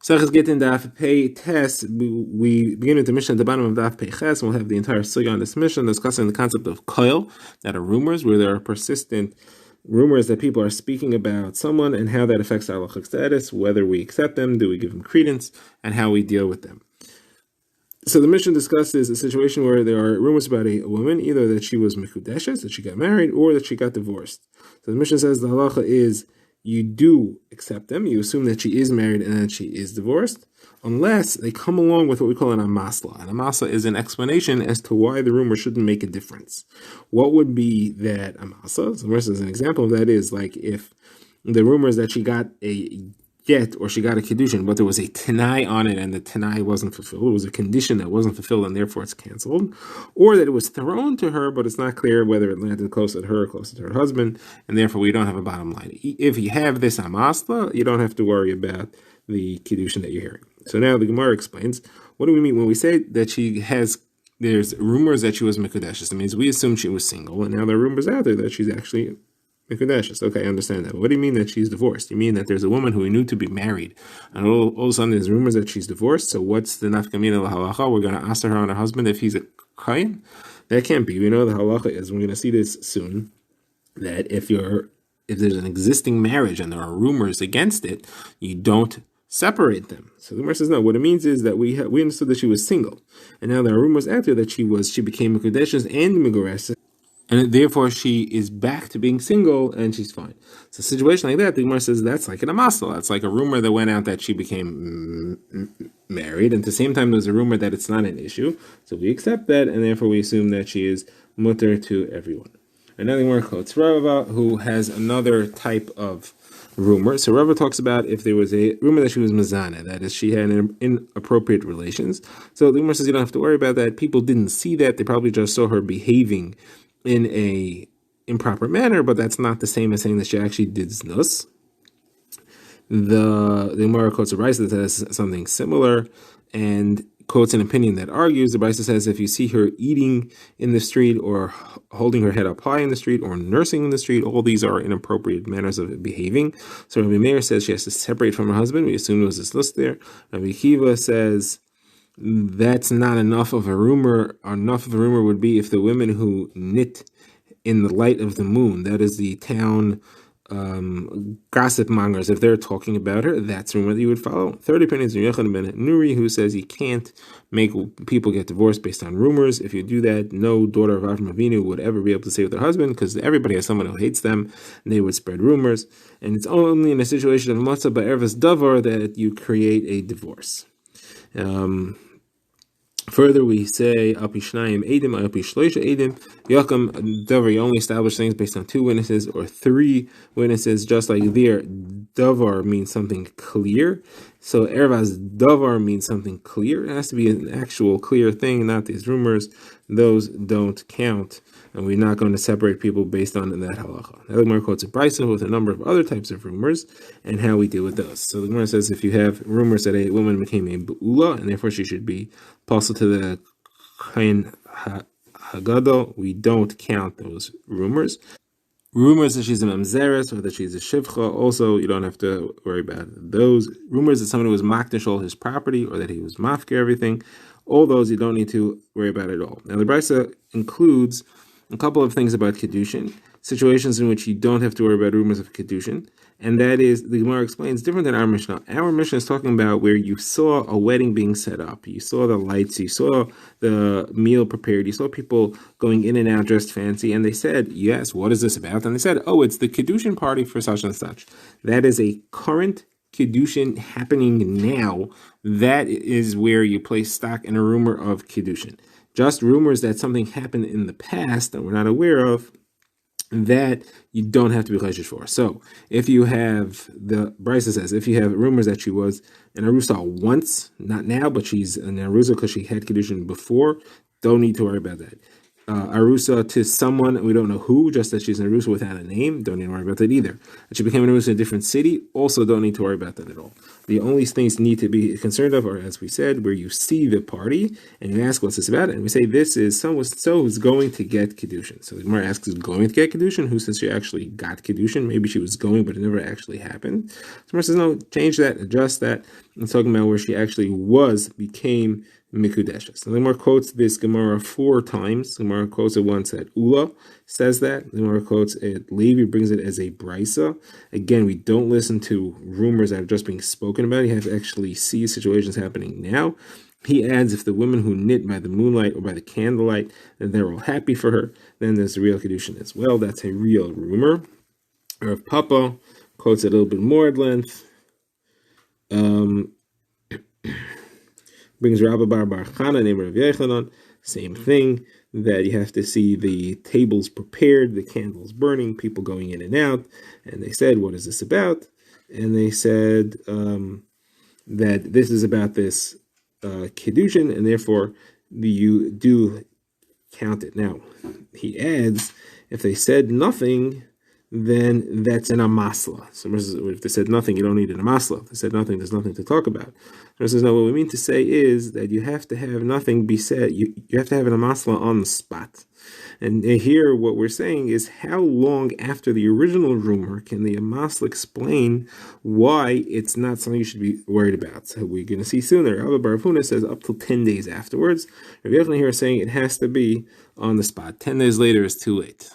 Gittin Daf Pei Tes. We begin with the mission at the bottom of Daf Pei Ches, and we'll have the entire sugya on this mission discussing the concept of koil, that are rumors, where there are persistent rumors that people are speaking about someone, and how that affects our halachic status, whether we accept them, do we give them credence, and how we deal with them. So the mission discusses a situation where there are rumors about a woman, either that she was mekudeshes, that she got married, or that she got divorced. So the mission says the halacha is you do accept them, you assume that she is married and that she is divorced, unless they come along with what we call an amasla. An amasla is an explanation as to why the rumor shouldn't make a difference. What would be that amasla? So as an example of that is like if the rumor is that she got a get or she got a kedushin, but there was a tenai on it and the tenai wasn't fulfilled. It was a condition that wasn't fulfilled and therefore it's canceled. Or that it was thrown to her, but it's not clear whether it landed close to her or close to her husband, and therefore we don't have a bottom line. If you have this amasla, you don't have to worry about the kedushin that you're hearing. So now the Gemara explains, what do we mean when we say that there's rumors that she was mekudeshes? It means we assume she was single, and now there are rumors out there that she's actually mekudeshes. Okay, I understand that. But what do you mean that she's divorced? You mean that there's a woman who we knew to be married, and all of a sudden there's rumors that she's divorced? So what's the nafkamina l'halacha? We're going to ask her on her husband if he's a kain? That can't be. We know the halacha is, we're going to see this soon, that if there's an existing marriage and there are rumors against it, you don't separate them. So the Gemara says no. What it means is that we understood that she was single, and now there are rumors out there that she became mekudeshes and megoreshes, and therefore she is back to being single and she's fine. So a situation like that, the Gemara says that's like an amasla. That's like a rumor that went out that she became married, and at the same time there's a rumor that it's not an issue. So we accept that, and therefore we assume that she is mutter to everyone. Another Gemara quotes Rava, who has another type of rumor. So Rava talks about if there was a rumor that she was mazana, that is, she had inappropriate relations. So the Gemara says you don't have to worry about that. People didn't see that. They probably just saw her behaving in a improper manner, but that's not the same as saying that she actually did znus. The Gemara quotes a Brisa that says something similar, and quotes an opinion that argues. The Brisa says if you see her eating in the street, or holding her head up high in the street, or nursing in the street, all these are inappropriate manners of behaving. So Rabbi Meir says she has to separate from her husband. We assume there was this list there. Rabbi Kiva says that's not enough of a rumor. Enough of a rumor would be if the women who knit in the light of the moon, that is the town gossip mongers, if they're talking about her, that's a rumor that you would follow. Third opinion is Yochanan ben Nuri, who says you can't make people get divorced based on rumors. If you do that, no daughter of Avraham Avinu would ever be able to stay with her husband, because everybody has someone who hates them, and they would spread rumors. And it's only in a situation of matzah ba'ervas davar that you create a divorce. Further, we say al pi shnayim edim, al pi shloisha edim. Yakam davar, you only establish things based on 2 witnesses or 3 witnesses. Just like there, davar means something clear. So ervas davar means something clear. It has to be an actual clear thing, not these rumors. Those don't count, and we're not going to separate people based on that halacha. Now the Gemara quotes a brisa with a number of other types of rumors and how we deal with those. So the Gemara says if you have rumors that a woman became a be'ula and therefore she should be possible to the kain hagadol, we don't count those rumors. Rumors that she's a mamzeres or that she's a shivcha, also you don't have to worry about those. Rumors that someone was makdish all his property, or that he was mafker everything, all those you don't need to worry about at all. Now the brisa includes a couple of things about kedushin, situations in which you don't have to worry about rumors of kedushin, and that is, the Gemara explains, different than our Mishnah. Our Mishnah is talking about where you saw a wedding being set up, you saw the lights, you saw the meal prepared, you saw people going in and out dressed fancy, and they said, yes, what is this about? And they said, oh, it's the kedushin party for such and such. That is a current kedushin happening now. That is where you place stock in a rumor of kedushin. Just rumors that something happened in the past that we're not aware of, that you don't have to be chayshish for. So if you have, the Brisa says, if you have rumors that she was an arusa once, not now, but she's an arusa because she had kedushin before, don't need to worry about that. Arusa to someone, we don't know who, just that she's an arusa without a name, don't need to worry about that either. And she became an arusa in a different city, also don't need to worry about that at all. The only things you need to be concerned of are, as we said, where you see the party and you ask what's this about, and we say this is so who's going to get kedushin. So the Gemara asks, who's going to get kedushin? Who says she actually got kedushin? Maybe she was going, but it never actually happened. So the Gemara says, no, change that, adjust that. It's talking about where she actually became Mikudeshes. So the Gemara quotes this Gemara 4 times. The Gemara quotes it once at Ula, says that. The Gemara quotes it, Levi brings it as a brisa. Again, we don't listen to rumors that are just being spoken about. You have to actually see situations happening now. He adds, if the women who knit by the moonlight or by the candlelight, then they're all happy for her, then there's a real Kedushin as well. That's a real rumor. Rav Papa quotes it a little bit more at length. Brings Rabbi Bar Chana, named Rav Yechanan, same thing, that you have to see the tables prepared, the candles burning, people going in and out. And they said, what is this about? And they said that this is about this Kedushin, and therefore you do count it. Now, he adds, if they said nothing, then that's an amasla. So if they said nothing, you don't need an amasla. If they said nothing, there's nothing to talk about. So says, no, what we mean to say is that you have to have nothing be said. You have to have an amasla on the spot. And here what we're saying is, how long after the original rumor can the amasla explain why it's not something you should be worried about? So we're going to see sooner. Rabbi Bar Huna says up till 10 days afterwards. Rabbi Yochanan here is saying it has to be on the spot. 10 days later is too late.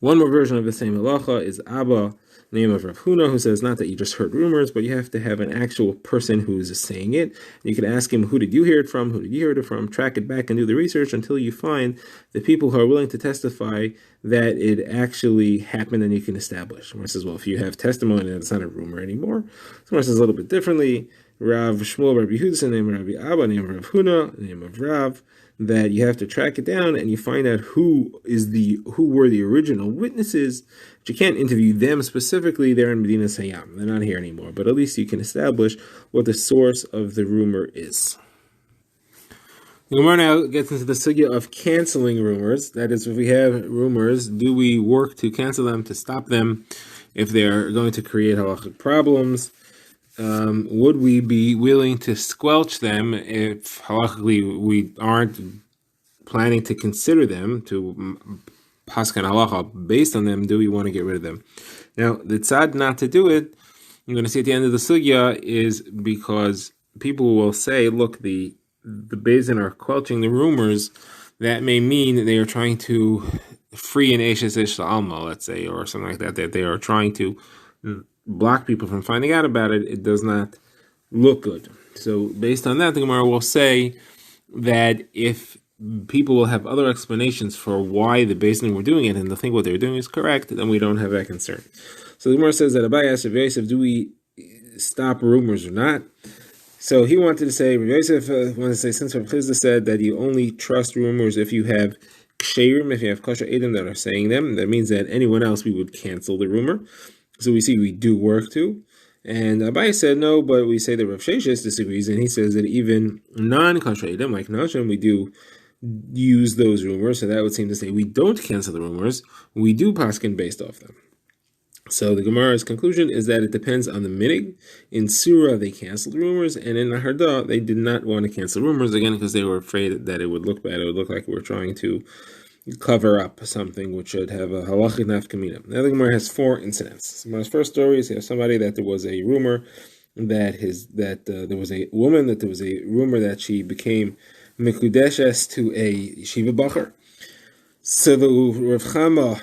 One more version of the same halacha is Abba, name of Rav Huna, who says not that you just heard rumors, but you have to have an actual person who's saying it. You can ask him, who did you hear it from? Who did you hear it from? Track it back and do the research until you find the people who are willing to testify that it actually happened, and you can establish. Someone says, well, if you have testimony, that's not a rumor anymore. Someone says a little bit differently. Rav Shmuel Rabbi Yehuda, name of Rabbi Abba, name of Rav Huna, name of Rav, that you have to track it down and you find out who were the original witnesses. But you can't interview them specifically. They're in Medina Sayyam. They're not here anymore. But at least you can establish what the source of the rumor is. The Gemara now gets into the sugya of canceling rumors. That is, if we have rumors, do we work to cancel them, to stop them, if they are going to create halachic problems? Would we be willing to squelch them if halachically we aren't planning to consider them, to paskan halacha based on them? Do we want to get rid of them? Now, the tzad not to do it, you're going to see at the end of the sugya, is because people will say, look, the Beis Din are quelching the rumors. That may mean that they are trying to free an Eshes Ish Alma, let's say, or something like that they are trying to block people from finding out about it. It does not look good. So based on that, the Gemara will say that if people will have other explanations for why the Beis Din were doing it, and they think what they're doing is correct, then we don't have that concern. So the Gemara says that Abai asked Rav Yosef, do we stop rumors or not? So he wanted to say, Rav Yosef wanted to say, since Rav Chizda said that you only trust rumors if you have ksherim, if you have kosher edim that are saying them, that means that anyone else we would cancel the rumor. So we see we do work to. And Abai said no, but we say that Rav Sheshes disagrees, and he says that even non-kosher edim, like Nashim, we do use those rumors. So that would seem to say we don't cancel the rumors, we do paskin based off them. So the Gemara's conclusion is that it depends on the minig. In Surah, they canceled rumors, and in Naharda, they did not want to cancel rumors, again, because they were afraid that it would look bad. It would look like we were trying to cover up something which should have a halachic nafkamina. Now the Gemara has 4 incidents. The Gemara's first story is somebody that there was a rumor that there was a woman, that there was a rumor that she became mikudeshes to a yeshiva bacher. So the Rav Chama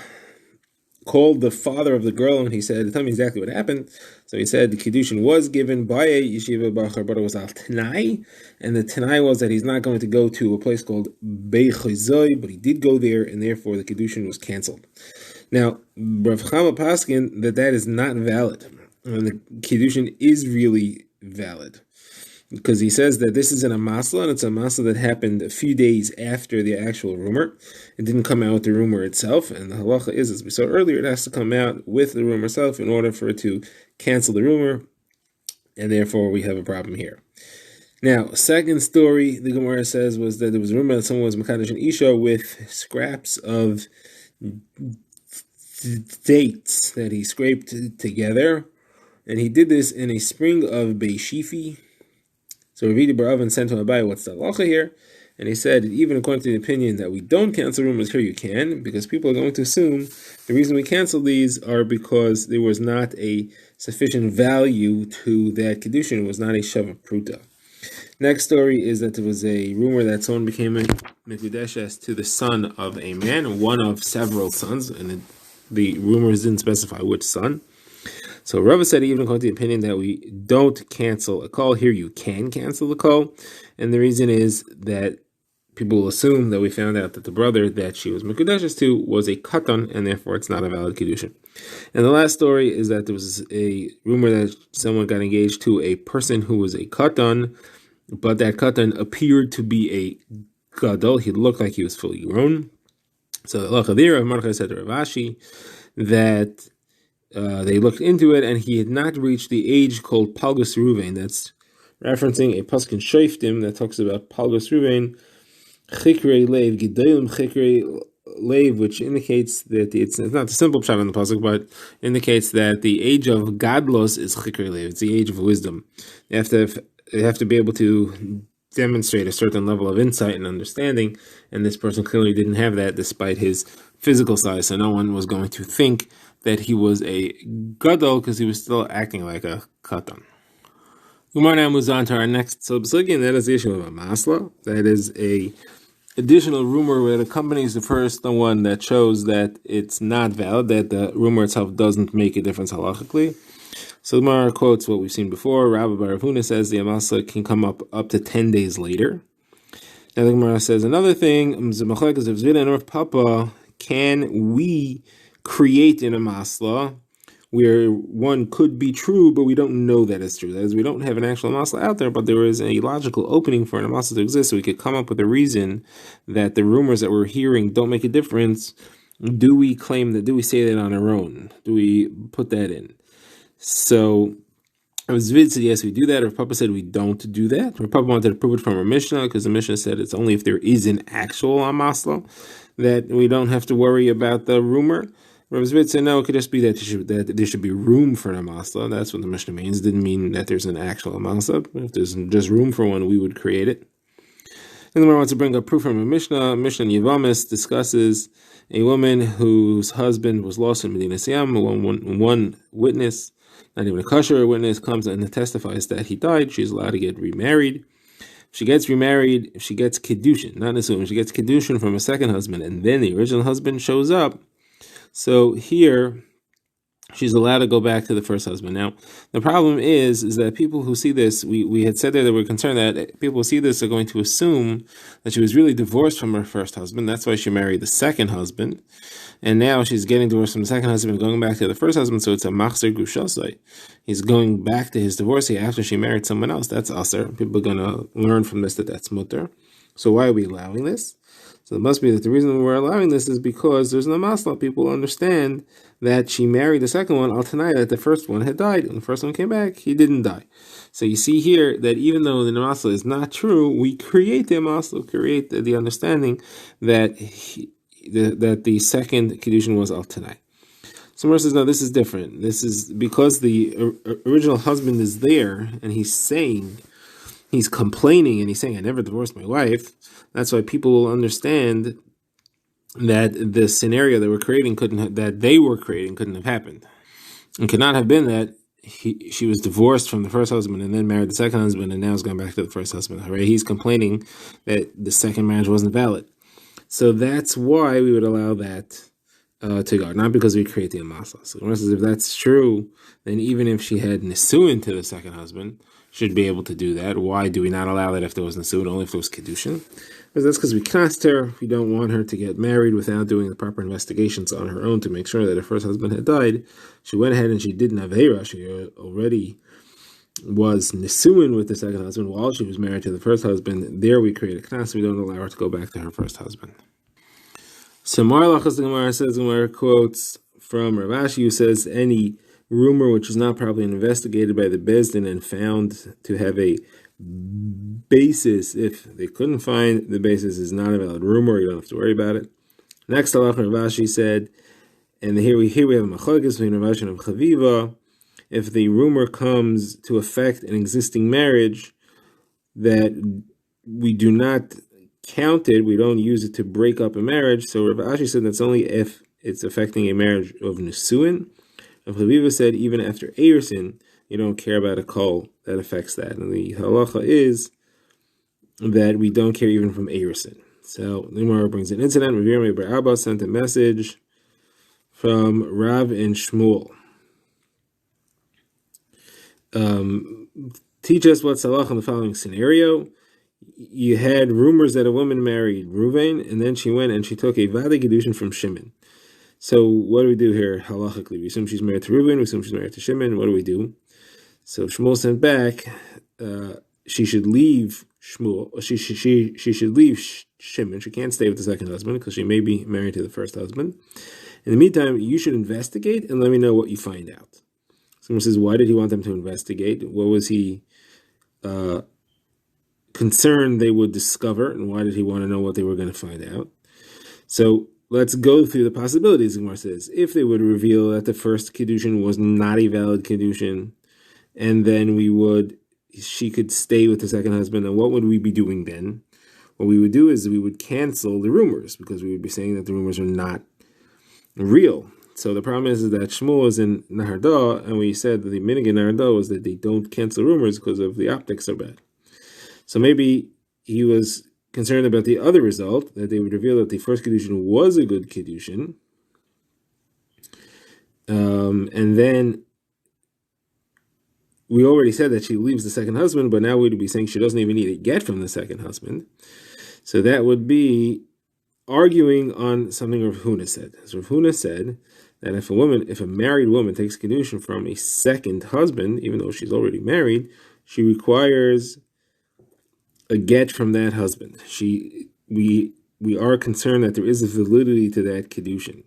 called the father of the girl, and he said, tell me exactly what happened. So he said the Kiddushin was given by a yeshiva bacher, but it was al Tanai, and the Tanai was that he's not going to go to a place called Beichizoi, but he did go there, and therefore the Kiddushin was canceled. Now, Rav Chama paskin that is not valid, and the Kiddushin is really valid, because he says that this is an amasla, and it's a amasla that happened a few days after the actual rumor. It didn't come out with the rumor itself, and the halacha is, as we saw earlier, it has to come out with the rumor itself in order for it to cancel the rumor, and therefore we have a problem here. Now, second story, the Gemara says, was that there was a rumor that someone was Mekadosh an Isha with scraps of dates that he scraped together, and he did this in a spring of Beishifi. So Ravidi Bar Avin sent him Abai, what's the halacha here? And he said, even according to the opinion that we don't cancel rumors, here you can, because people are going to assume the reason we cancel these are because there was not a sufficient value to that Kedushin. It was not a Shava Pruta. Next story is that there was a rumor that someone became Mekudeshes to the son of a man, one of several sons, and the rumors didn't specify which son. So Rava said, even according to the opinion that we don't cancel a call, here you can cancel the call. And the reason is that people will assume that we found out that the brother that she was Mekudeshes to was a Katan, and therefore it's not a valid Kedushin. And the last story is that there was a rumor that someone got engaged to a person who was a Katan, but that Katan appeared to be a Gadol. He looked like he was fully grown. So Lachadira Mordechai said to Rav Ashi that they looked into it, and he had not reached the age called Palgus Ruvain. That's referencing a pasuk in Shoftim that talks about Palgus Ruvain, Chikrei Leiv, Gedolim Chikrei Leiv, which indicates that it's not the simple pshat on the pasuk, but indicates that the age of Gadlos is Chikrei Leiv. It's the age of wisdom. They have to be able to demonstrate a certain level of insight and understanding, and this person clearly didn't have that despite his physical size, so no one was going to think that he was a gadol because he was still acting like a katan. Gemara now moves on to our next subsugi, and that is the issue of a masla. That is a additional rumor that accompanies the first one that shows that it's not valid, that the rumor itself doesn't make a difference halachically. So the Gemara quotes what we've seen before. Rabbi Bar Huna says the Amasla can come up to 10 days later. Now the Gemara says another thing, Papa, can we create an Amasla where one could be true, but we don't know that it's true? That is, we don't have an actual Amasla out there, but there is a logical opening for an Amasla to exist, so we could come up with a reason that the rumors that we're hearing don't make a difference. Do we say that on our own? Do we put that in? So Zvid said, yes, we do that. Or Papa said we don't do that. Or Papa wanted to prove it from our Mishnah, because the Mishnah said it's only if there is an actual Amasla that we don't have to worry about the rumor. Rav Zvid said, no, it could just be that there should be room for an Amasla. That's what the Mishnah means. It didn't mean that there's an actual Amasla. If there's just room for one, we would create it. And the Gemara wants to bring up proof from a Mishnah. Mishnah Yevamis discusses a woman whose husband was lost in Medina Siyam. One witness, not even a kosher witness, comes and testifies that he died. She's allowed to get remarried. If she gets remarried, if she gets Kedushin, not Nisuin, she gets Kedushin from a second husband, and then the original husband shows up. So here, she's allowed to go back to the first husband. Now, the problem is that people who see this, we had said there that we're concerned that people who see this are going to assume that she was really divorced from her first husband. That's why she married the second husband. And now she's getting divorced from the second husband, going back to the first husband, so it's a machzer gushasai. He's going back to his divorcee after she married someone else. That's aser. People are going to learn from this that that's mutter. So why are we allowing this? So it must be that the reason we're allowing this is because there's no masla. People understand that she married the second one, al tanai, that the first one had died. When the first one came back, he didn't die. So you see here that even though the masla is not true, we create the masla, create the understanding that that the second Kedushin was al tanai. Someone says, no, this is different. This is because the original husband is there, and he's complaining, and he's saying, I never divorced my wife. That's why people will understand that the scenario that they were creating couldn't have happened. It could not have been that she was divorced from the first husband and then married the second husband and now is going back to the first husband. Right? He's complaining that the second marriage wasn't valid. So that's why we would allow that to go, not because we create the amasla. So if that's true, then even if she had nisuin to the second husband, should be able to do that. Why do we not allow that if there was nisuin, only if there was kedushin? Because that's because we cast her. We don't want her to get married without doing the proper investigations on her own to make sure that her first husband had died. She went ahead and she did Naveira. She already was nisuin with the second husband while she was married to the first husband. There we create a knas. We don't allow her to go back to her first husband. So Marlachas the Gemara says, Gemara quotes from Rav Ashi, who says any rumor which is not properly investigated by the Bezdin and found to have a basis, if they couldn't find the basis, is not a valid rumor. You don't have to worry about it. Next, Rav Ashi said, and here we have a machlokes between Rav Ashi and Chaviva. If the rumor comes to affect an existing marriage, that we do not count it, we don't use it to break up a marriage. So Rav Ashi said that's only if it's affecting a marriage of Nisuin. Rav Chaviva said even after Eirsin, you don't care about a kol that affects that. And the halacha is that we don't care even from Eirsin. So the Gemara brings an incident. Rav Yirmiyah bar Abba sent a message from Rav and Shmuel. Teach us what's halacha in the following scenario. You had rumors that a woman married Reuven, and then she went and she took a vade kedushin from Shimon. So what do we do here halachically? We assume she's married to Reuven, we assume she's married to Shimon. What do we do? So Shmuel sent back, she should leave Shmuel. She should leave Shimon. She can't stay with the second husband because she may be married to the first husband. In the meantime, you should investigate and let me know what you find out. Someone says, why did he want them to investigate? What was he concerned they would discover, and why did he want to know what they were going to find out? So let's go through the possibilities. Gemara says, if they would reveal that the first kedushin was not a valid kedushin, and then she could stay with the second husband, and what would we be doing then? What we would do is we would cancel the rumors, because we would be saying that the rumors are not real. So the problem is that Shmuel is in Nahardah, and we said that the minig in Nahardah was that they don't cancel rumors because of the optics are bad. So maybe he was concerned about the other result, that they would reveal that the first kedushin was a good kedushin, and then we already said that she leaves the second husband, but now we'd be saying she doesn't even need a get from the second husband. So that would be arguing on something Rav Huna said. So Rav Huna said that if a married woman takes kedushin from a second husband, even though she's already married, she requires a get from that husband. We are concerned that there is a validity to that kedushin.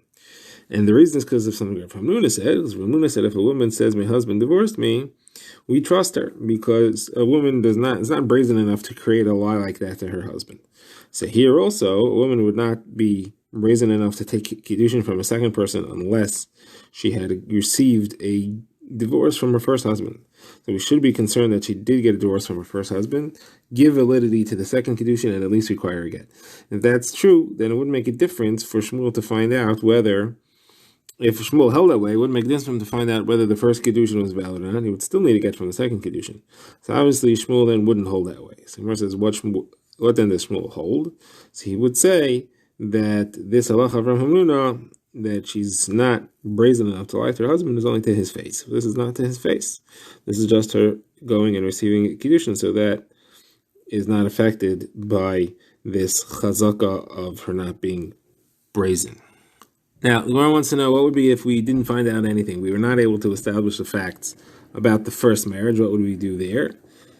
And the reason is because of something Rav Huna said. Rav Huna said if a woman says, my husband divorced me, we trust her, because a woman is not brazen enough to create a lie like that to her husband. So here also, a woman would not be brazen enough to take kedushin from a second person unless she had received a divorce from her first husband. So we should be concerned that she did get a divorce from her first husband, give validity to the second kedushin, and at least require a get. If that's true, then it wouldn't make a difference for Shmuel to find out whether, if Shmuel held that way, it wouldn't make a difference for him to find out whether the first kedushin was valid or not. He would still need to get from the second kedushin. So obviously Shmuel then wouldn't hold that way. So Gemara says, what then does Shmuel hold? So he would say that this halacha from Hamnuna, that she's not brazen enough to lie to her husband, is only to his face. This is not to his face. This is just her going and receiving kedushin, so that is not affected by this chazaka of her not being brazen. Now, the Gemara wants to know what would be if we didn't find out anything. We were not able to establish the facts about the first marriage. What would we do there?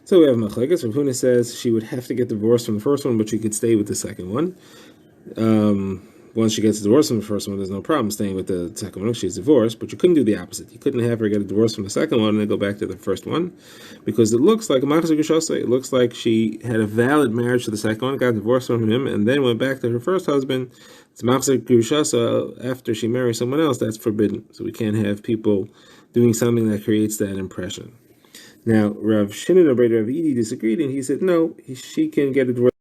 So we have machlekes. Rav Huna says she would have to get divorced from the first one, but she could stay with the second one. Once she gets divorced from the first one, there's no problem staying with the second one if she's divorced, but you couldn't do the opposite. You couldn't have her get a divorce from the second one and then go back to the first one, because it looks like it looks like she had a valid marriage to the second one, got divorced from him, and then went back to her first husband. It's machzor gerusha after she marries someone else. That's forbidden. So we can't have people doing something that creates that impression. Now, Rav Shimon Rav Idi disagreed, and he said no, she can get a divorce